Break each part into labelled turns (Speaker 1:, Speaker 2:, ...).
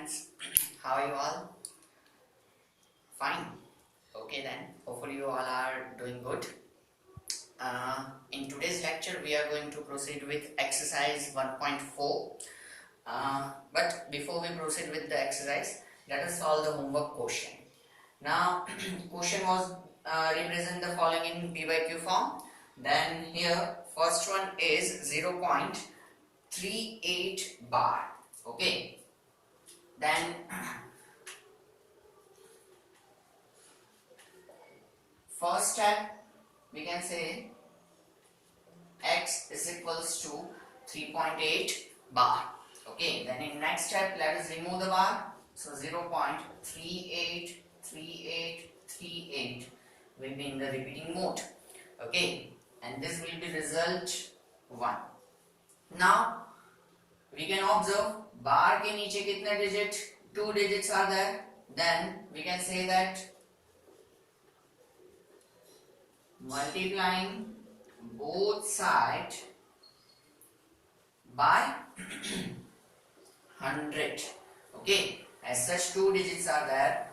Speaker 1: friends. How are you all? Fine. Okay then. Hopefully you all are doing good. In today's lecture, we are going to proceed with exercise 1.4. But before we proceed with the exercise, let us solve the homework question. Now, question was represent the following in P by Q form. Then here, first one is 0.38 bar. Okay. Then first step, we can say x is equals to 3.8 bar. Okay, then in next step, let us remove the bar. So 0.383838 will be in the repeating mode. Okay, and this will be result 1. Now we can observe bar के नीचे कितने digit? 2 digits are there. Then we can say that multiplying both sides by 100. Okay, as such 2 digits are there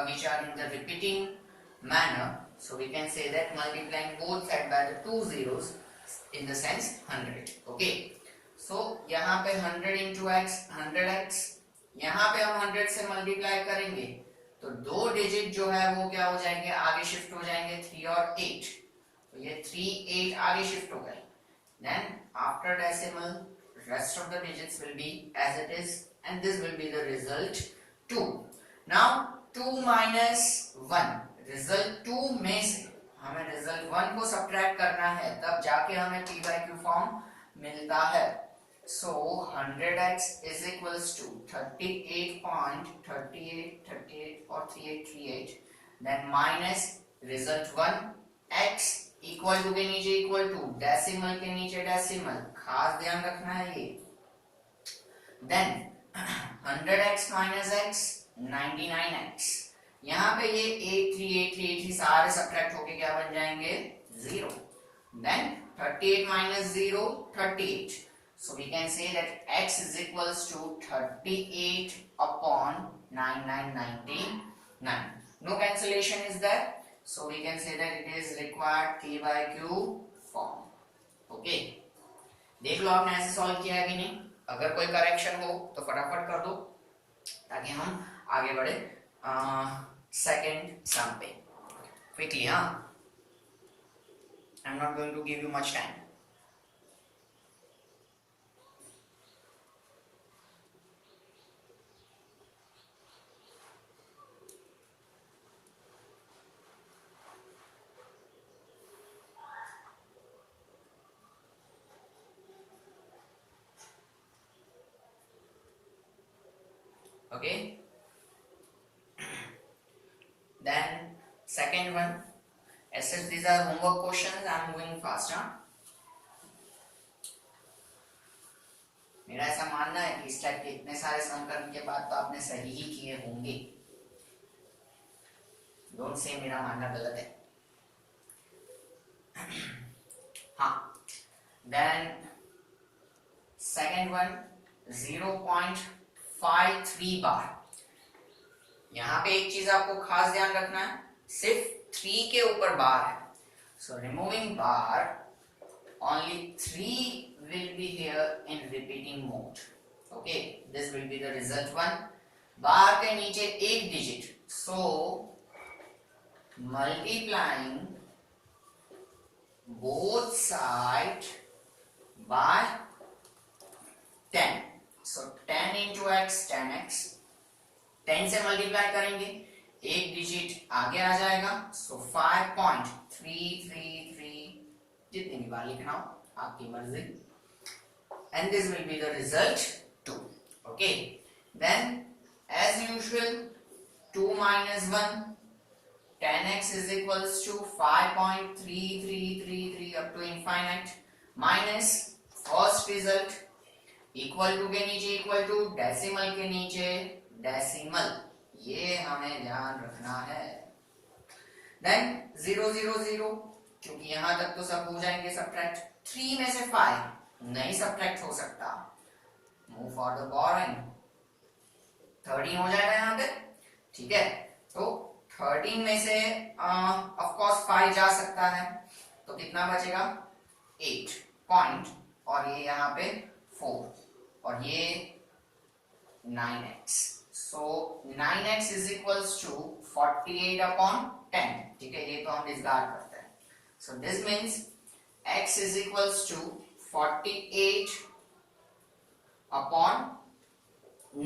Speaker 1: which are in the repeating manner, so we can say that multiplying both sides by the 2 zeros in the sense 100. Okay, so यहाँ पे 100 into x 100x, यहाँ पे हम 100 से multiply करेंगे तो 2 digit जो है वो क्या हो जाएंगे, आगे शिफ्ट हो जाएंगे 3 और 8. तो ये 3 8 आगे शिफ्ट हो गए. Then after decimal, rest of the digits will be as it is, and this will be the result 2. Now 2 minus 1, result 2 में से हमें result 1 को subtract करना है, तब जाके हमें P by Q form मिलता है. So 100x is equals to 38.3838 or 3838. Then minus result 1 x equal to के नीचे इक्वल टू, डेसिमल के नीचे डेसिमल, खास ध्यान रखना है ये. Then 100x minus x 99x, यहाँ पे ये 83 सारे सब्ट्रैक्ट होके क्या बन जाएंगे 0. Then 38 minus 0 38, so we can say that x is equals to 38 upon 9999. No cancellation is there. So we can say that it is required P by Q form. Okay. देख लो आपने ऐसे सॉल्व किया है कि नहीं. अगर कोई करेक्शन हो तो फटाफट कर दो ताकि हम आगे बढ़े सेकेंड सम पे क्विकली. हाँ, I am not going to give you much time. Okay, then second one, as such these are homework questions. I am moving fast. मेरा ऐसा मानना है कि इस टाइप के इतने सारे सम करने के बाद तो आपने सही ही किए होंगे. डोंट से मेरा मानना गलत है. हाँ, then second one 0.53 बार. यहाँ पे एक चीज आपको खास ध्यान रखना है, सिर्फ 3 के ऊपर बार है. सो removing bar, only 3 will be here in repeating mode. Okay, this will be the result 1. बार के नीचे एक digit, so multiplying both sides by 10. So 10 into x 10x, 10 से मल्टीप्लाई करेंगे, एक डिजिट आगे आ जाएगा. सो 5.333, जितनी भी बार लिखना हो आपकी मर्जी. And this will be the result 2. Okay, then as usual 2 minus 1, 10x is equals to 5.3333 up to infinite, minus first result equal to के नीचे इक्वल टू, डेसिमल के नीचे डेसिमल, ये हमें ध्यान रखना है. देन 0 0 0, क्योंकि यहां तक तो सब हो जाएंगे सब्ट्रैक्ट. 3 में से 5 नहीं सब्ट्रैक्ट हो सकता. Move for the boring. 13 हो जाएगा यहाँ पे, ठीक है। तो 13 में से ऑफ कोर्स 5 जा सकता है, तो कितना बचेगा 8 पॉइंट, और ये यहाँ पे 4 और ये 9x। So 9x is equals to 48 upon 10, ठीक है, ये तो हम डिस्कार्ड करते हैं। So this means x is equals to 48 upon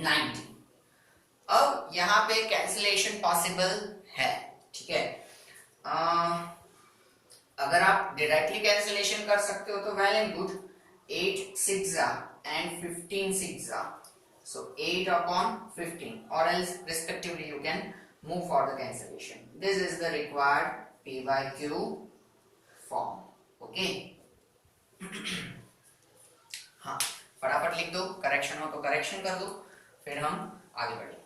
Speaker 1: 90। अब यहाँ पे कैंसिलेशन पॉसिबल है, ठीक है। अगर आप डायरेक्टली कैंसिलेशन कर सकते हो तो well and good, 8 6 and 15 6, so 8 upon 15, or else respectively you can move for the cancellation. This is the required P by Q form, okay. हाँ, फटाफट लिख दो, करेक्शन हो तो करेक्शन कर दो, फिर हम आगे बढ़ें।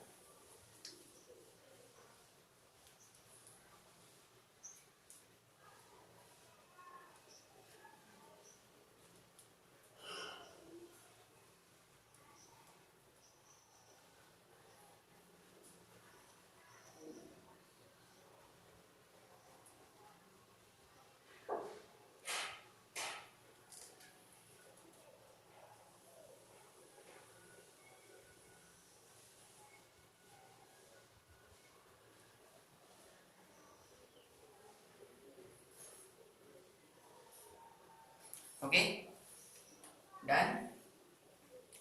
Speaker 1: Okay, done.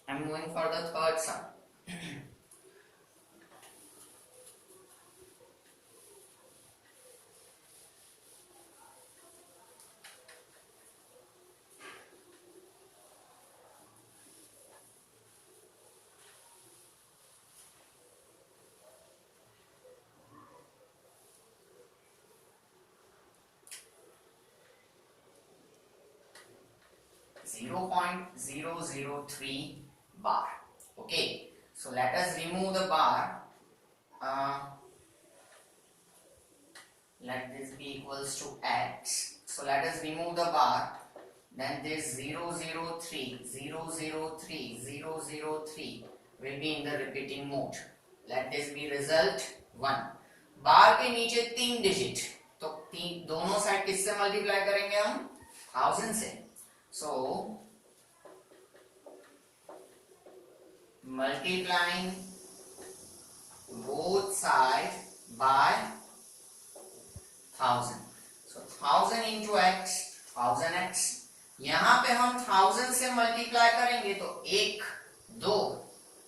Speaker 1: I'm moving for the third sum. Zero point 003 bar. Okay, so let us remove the bar. Let this be equals to x. So let us remove the bar. Then this 003 will be in the repeating mode. Let this be result 1. बार के नीचे 3 digit, तो दोनों side किससे multiply करेंगे हम, 1000 से। So multiplying both sides by 1000, so 1000 into x 1000x। यहां पे हम 1000 से मल्टीप्लाई करेंगे तो 1 2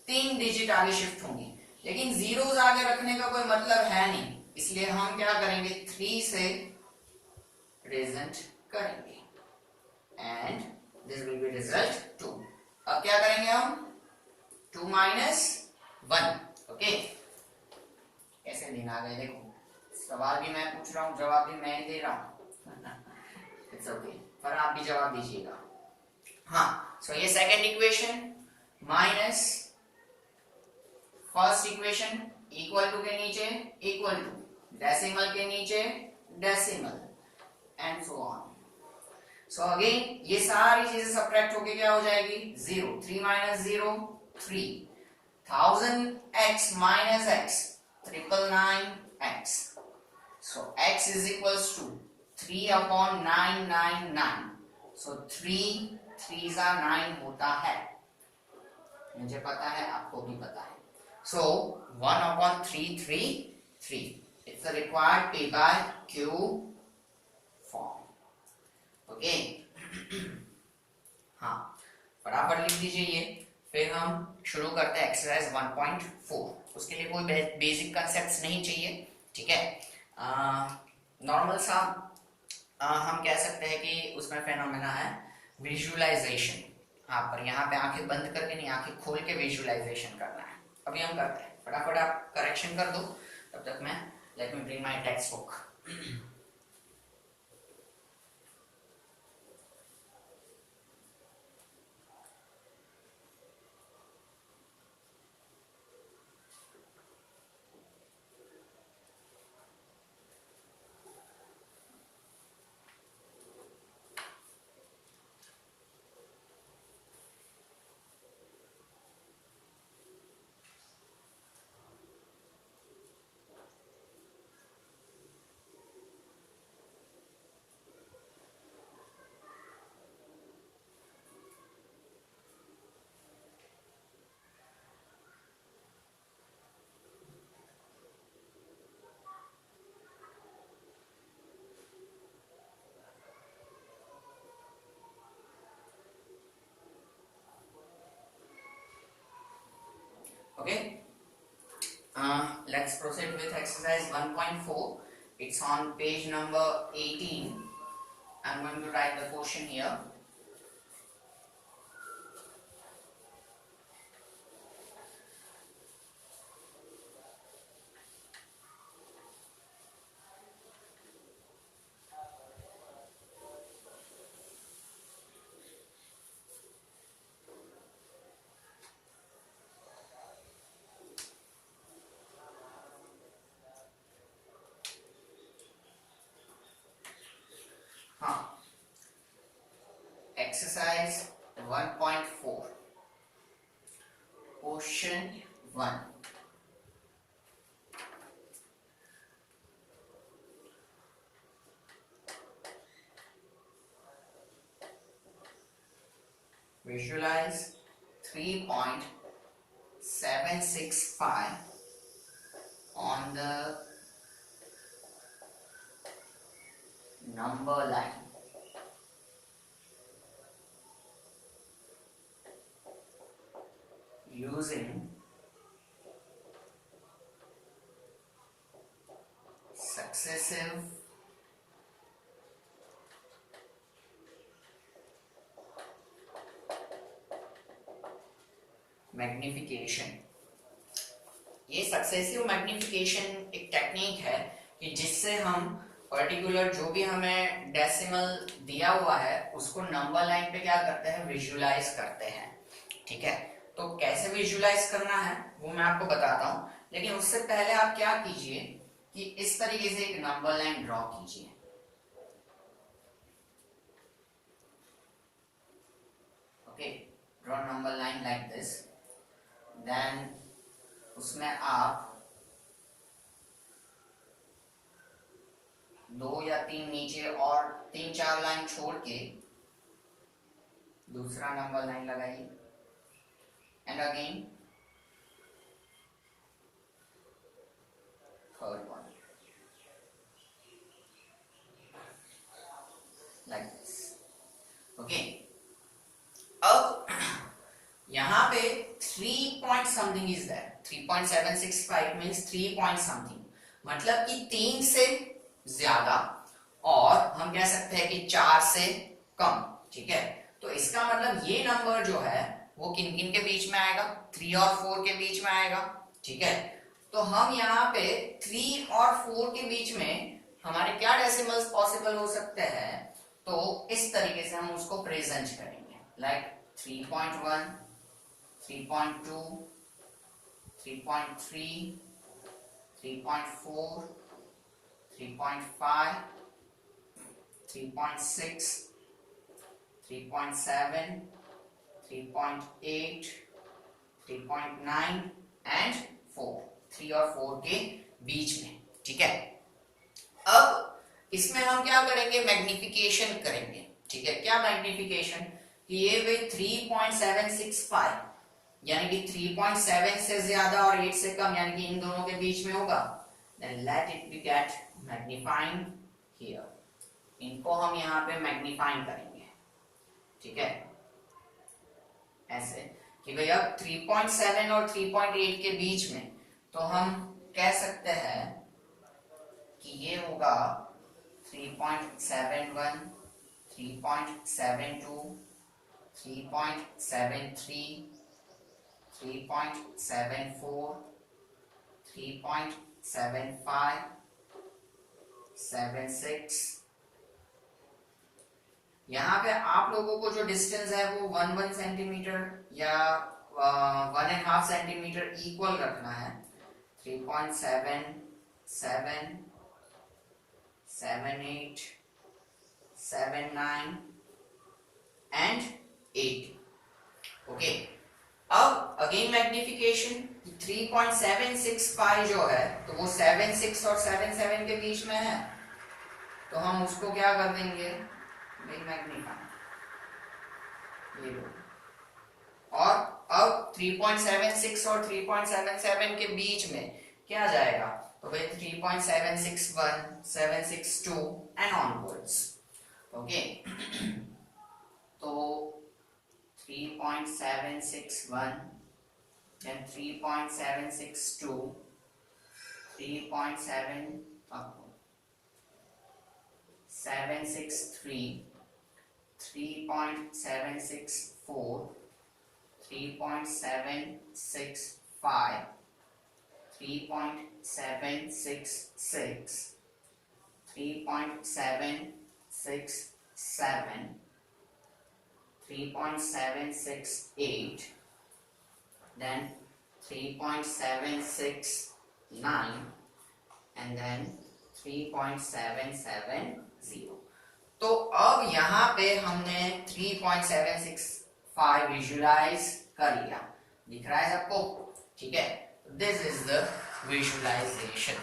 Speaker 1: 3 डिजिट आगे शिफ्ट होंगे, लेकिन जीरोस आगे रखने का कोई मतलब है नहीं, इसलिए हम क्या करेंगे 3 से प्रेजेंट करेंगे and this will be result 2। अब क्या करेंगे हम 2 minus 1, ओके। कैसे दिन आ गए देखो, सवाल भी मैं पूछ रहा हूँ, जवाब भी मैं ही दे रहा हूँ, इट्स ओके, पर आप भी जवाब दीजिएगा। हाँ, सो ये second equation minus first equation, equal to के नीचे इक्वल टू, डेसिमल के नीचे decimal, and so on. So again ये सारी चीजें सब्ट्रैक्ट होके क्या हो जाएगी 0, 3 minus 0 3, 1000x minus x 999x। so x is equals to 3 upon 999, so 3 3s are 9 होता है, मुझे पता है, आपको भी पता है। so 1 upon 3 3 3, it's the required P by Q form, okay. हाँ, फटाफट लिख दीजिए ये, फिर हम शुरू करते हैं एक्सरसाइज 1.4। उसके लिए कोई बेसिक कंसेप्ट्स नहीं चाहिए, ठीक है। नॉर्मल सा हम कह सकते हैं कि उसमें फेनोमेना है विजुअलाइजेशन। पर यहाँ पे आंखें बंद करके नहीं, आंखें खोल के विजुअलाइजेशन करना है। अभी हम करते हैं, फटाफट आप करेक्शन कर दो, तब तक मैं let me bring my text book. Okay. Let's proceed with exercise 1.4. It's on page number 18. I'm going to write the question here. Exercise 1.4. Question 1. Visualize 3.765 on the number line. Using successive magnification. ये successive magnification एक technique है कि जिससे हम particular जो भी हमें decimal दिया हुआ है उसको नंबर लाइन पे क्या करते हैं, विजुलाइज करते हैं। ठीक है, तो कैसे विजुलाइज करना है वो मैं आपको बताता हूं, लेकिन उससे पहले आप क्या कीजिए कि इस तरीके से एक नंबर लाइन ड्रॉ कीजिए। Okay, draw number line like this. Then उसमें आप 2 या 3 नीचे और 3-4 लाइन छोड़ के दूसरा नंबर लाइन लगाइए, and again third one like this. Okay, अब यहाँ पे 3 point something is there. 3.765 means 3 point something, मतलब कि 3 से ज्यादा, और हम कह सकते हैं कि 4 से कम। ठीक है, तो इसका मतलब ये नंबर जो है वो किन किन के बीच में आएगा, 3 और 4 के बीच में आएगा। ठीक है, तो हम यहाँ पे 3 और 4 के बीच में हमारे क्या डेसिमल्स पॉसिबल हो सकते हैं, तो इस तरीके से हम उसको प्रेजेंट करेंगे, लाइक 3.1, 3.2, 3.3, 3.4, 3.5, 3.6, 3.7, 3.8, 3.9 एंड 4, 3 और 4 के बीच में। ठीक है, अब इसमें हम क्या करेंगे, मैग्निफिकेशन करेंगे। ठीक है, क्या मैग्निफिकेशन, कि ये वे 3.765 यानी कि 3.7 से ज्यादा और 8 से कम यानी कि इन दोनों के बीच में होगा, then let it be get magnifying here। इनको हम यहाँ पे मैग्नीफाइंग करेंगे। ठीक है, ऐसे कि भाई अब 3.7 और 3.8 के बीच में, तो हम कह सकते हैं कि ये होगा 3.71, 3.72, 3.73, 3.74, 3.75, 76। यहाँ पे आप लोगों को जो डिस्टेंस है वो 1 सेंटीमीटर या 1.5 सेंटीमीटर इक्वल रखना है। 3.7, 7, 7, 8, 7, 9 एंड 8। ओके, अब अगेन मैग्निफिकेशन, 3.765 जो है तो वो 7.6 और 7.7 के बीच में है, तो हम उसको क्या कर देंगे, मैग्नीफाई, ये लो। और अब 3.76 और 3.77 के बीच में क्या जाएगा, तो भाई 3.761, 762 एंड ऑनवर्ड्स। ओके, तो 3.761, then 3.762, 3.763, 3.764, 3.765, 3.766, 3.767, 3.768, then 3.769 and then 3.770. तो अब यहाँ पे हमने 3.765 विजुलाइज कर लिया, दिख रहा है सबको? ठीक है, this is the visualisation,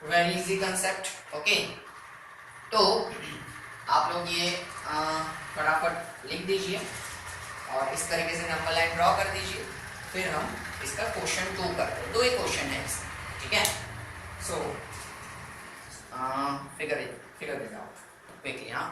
Speaker 1: very easy concept. Okay, तो आप लोग ये फटाफट लिख दीजिए और इस तरीके से नंबर लाइन ड्रॉ कर दीजिए, फिर हम इसका क्वेश्चन 2 करते हैं। 2 ही क्वेश्चन है इसमें, ठीक है? So figure it out quickly. हाँ,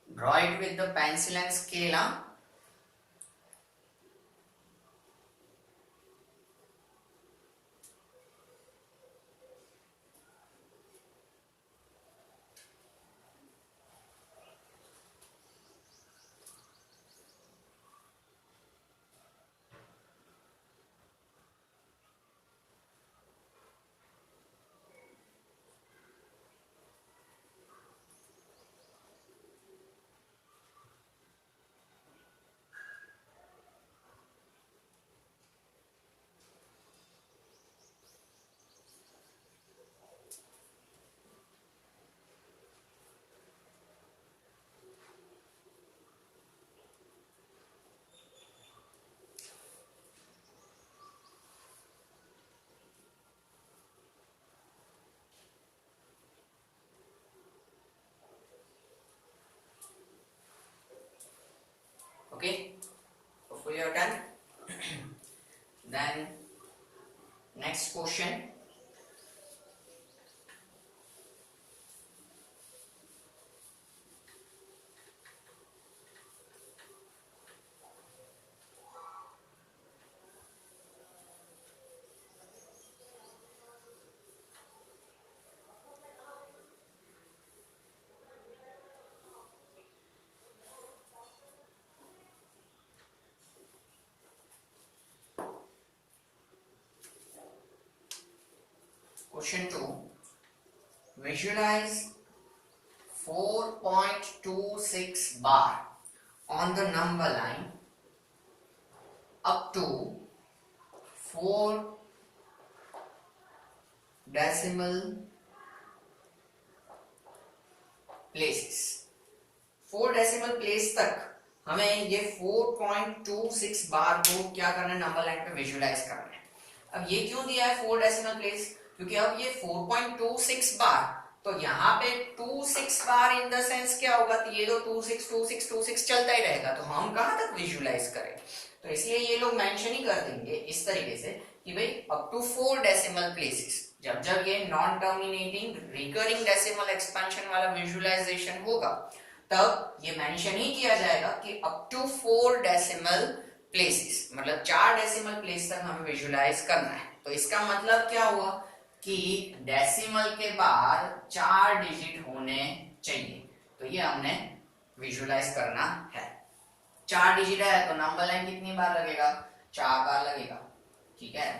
Speaker 1: draw it with the pencil and scale. Huh? Okay, hopefully you are done. Then next question. Question 2. Visualize 4.26 bar on the number line up to 4 decimal places. 4 decimal place तक हमें ये 4.26 बार को क्या करना है, number line पे visualise करना है। अब ये क्यों दिया है 4 डेसिमल प्लेस? क्योंकि अब ये 4.26 बार, तो यहाँ पे 26 बार इन द सेंस क्या होगा, तो ये तो 26 26 26 चलता ही रहेगा, तो हम कहाँ तक विजुलाइज करें? तो इसलिए ये लोग मेंशन ही कर देंगे इस तरीके से कि भाई अप टू 4 डेसिमल प्लेसेस। जब जब ये non terminating recurring decimal expansion वाला विजुलाइजेशन होगा, तब ये मेंशन ही किया जाएगा कि अप टू 4 डेसिमल प्लेसेस, मतलब 4 डेसिमल प्लेस तक हमें विजुलाइज करना है। तो इसका मतलब क्या हुआ कि डेसिमल के बाद 4 डिजिट होने चाहिए, तो ये हमने विजुलाइज करना है। 4 डिजिट है तो नंबर लाइन कितनी बार लगेगा? 4 बार लगेगा, ठीक है?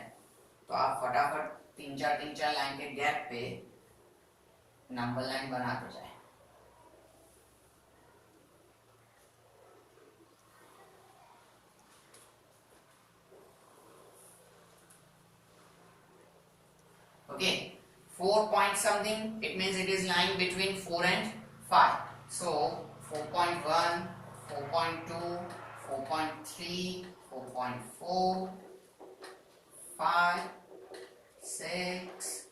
Speaker 1: तो आप फटाफट 3-4 लाइन के गैप पे नंबर लाइन बनाते जाए। 4 point something, it means it is lying between 4 and 5. So 4.1, 4.2, 4.3, 4.4, 5, 6,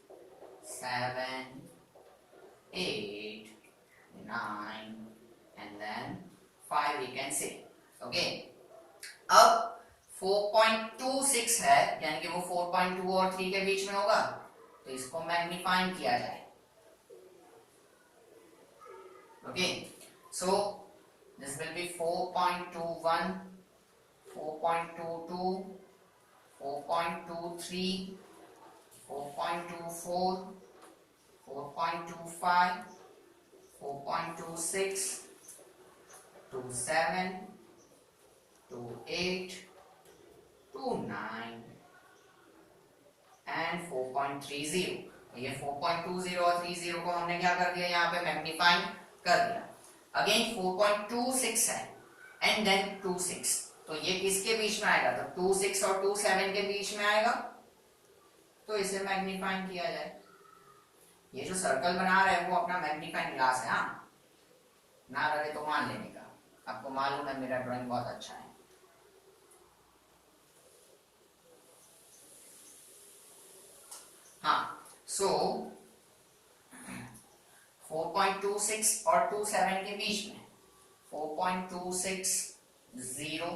Speaker 1: 7, 8, 9 and then 5 we can say. Okay. अब 4.26 है, यानी कि वो 4.2 और 3 के बीच में होगा, तो इसको मैग्नीफाई किया जाए. Okay, so this will be 4.21, 4.22, 4.23, 4.24, 4.25, 4.26, 27, 28, 29 and 4.30. ये 4.20 और 30 को हमने क्या कर दिया, यहाँ पे मैग्नीफाई कर दिया. अगेन 4.26 है एंड देन 26, तो ये किसके बीच में आएगा, तो 26 और 27 के बीच में आएगा, तो इसे मैग्नीफाई किया जाए. ये जो सर्कल बना रहे हैं वो अपना मैग्नीफाइंग ग्लास है. हाँ, ना लगे तो मान लेने का, आपको मालूम है मेरा ड्राइंग बहुत अच्छा है. हाँ, सो 4.26 और 27 के बीच में 4.26 0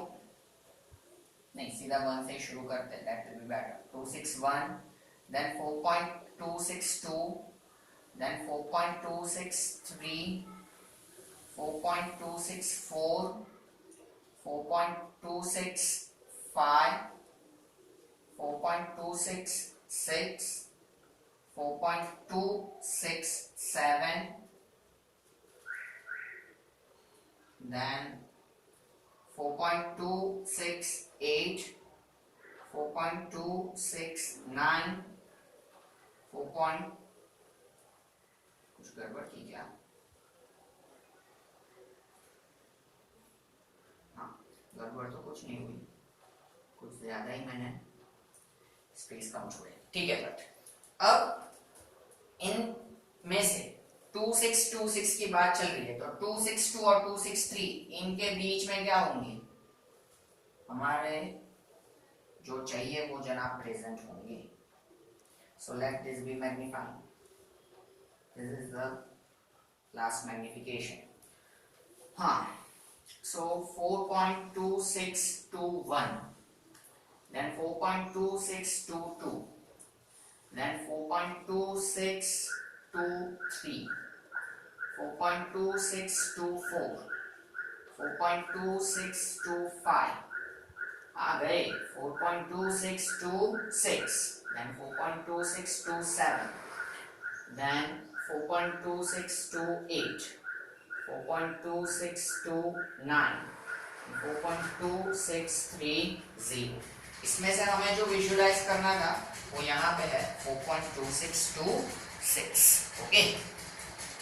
Speaker 1: नहीं, सीधा 1 से शुरू करते हैं, that will be better. 261, then 4.262, then 4.263, 4.264, 4.265, 4.266, 4.267, then 4.268, 4.269, 4. कुछ गड़बड़ की क्या? हाँ, गड़बड़ तो कुछ नहीं हुई, कुछ ज्यादा ही मैंने स्पेस कम छोड़े. ठीक है, बट अब इन में से 2626 की बात चल रही है, तो 262 और 263 इनके बीच में क्या होंगे, हमारे जो चाहिए वो जनाब प्रेजेंट होंगे. So let this be magnified. This is the last magnification. हाँ, so 4.2621, then 4.2622, then 4.2623, 4.2624, 4.2625, आ गए 4.2626, then 4.2627, then 4.2628, 4.2629, 4.2630. इसमें से हमें जो विजुलाइज करना था वो यहाँ पे है 4.2626. ओके,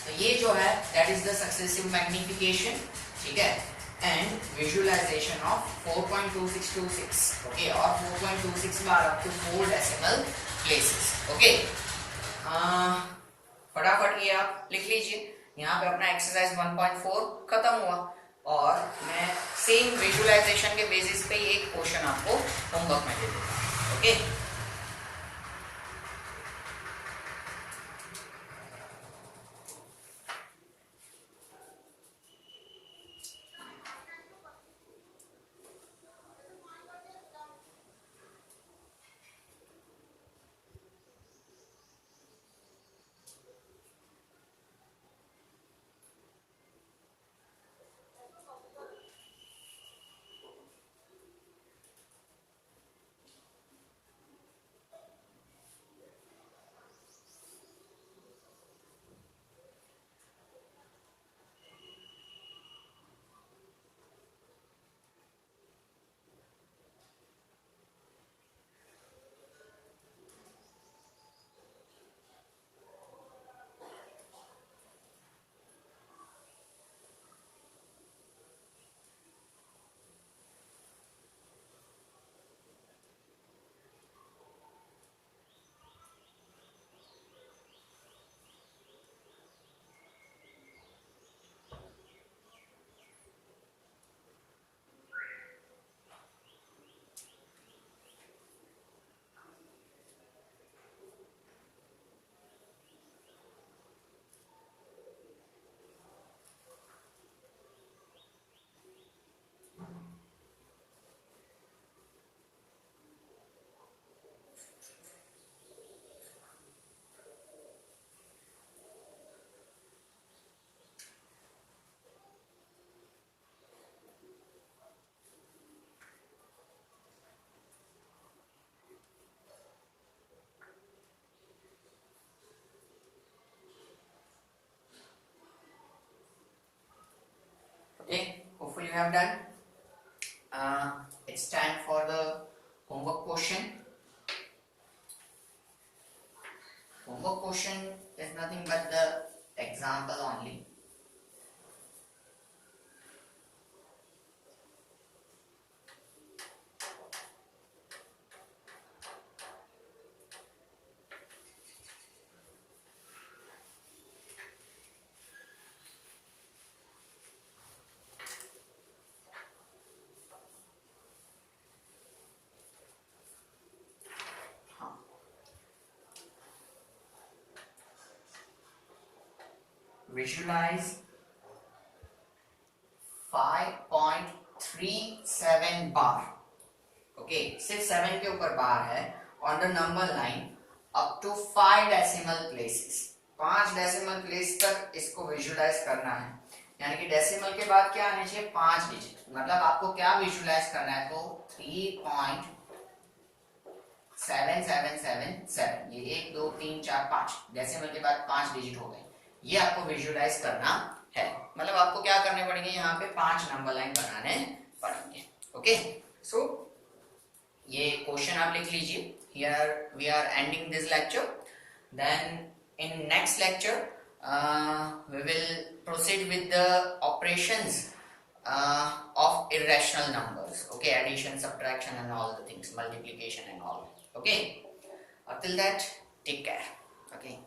Speaker 1: तो ये जो है that is the successive magnification. ठीक है, एंड विजुअलाइजेशन ऑफ 4.2626. ओके, और 4.26 बार up to 4 decimal places. Okay, फटाफट ये आप लिख लीजिए. यहाँ पे अपना एक्सरसाइज 1.4 खत्म हुआ और मैं सेम विजुअलाइजेशन के बेसिस पे एक क्वेश्चन आपको होमवर्क में दे देता हूँ. Okay, you have done. It's time for the homework question. Homework question is nothing but the example only. Visualize 5.37 bar. Okay, सिर्फ 7 के ऊपर बार है. On the number line up to 5 decimal places. 5 decimal place तक इसको visualise करना है. यानी कि डेसिमल के बाद क्या आने चाहिए? 5 डिजिट. मतलब आपको क्या विजुलाइज करना है? तो 3.7777. ये 1 2 3 4 5 डेसिमल के बाद 5 डिजिट हो गए. ये आपको विजुलाइज करना है. मतलब आपको क्या करने पड़ेंगे? यहाँ पे 5 नंबर लाइन बनाने पड़ेंगे. ओके, सो ये क्वेश्चन आप लिख लीजिए. Here we are ending this lecture. Then in next lecture we will proceed with the operations of irrational numbers. Okay, addition, subtraction and all the things, multiplication and all. Okay, until that, take care. Okay.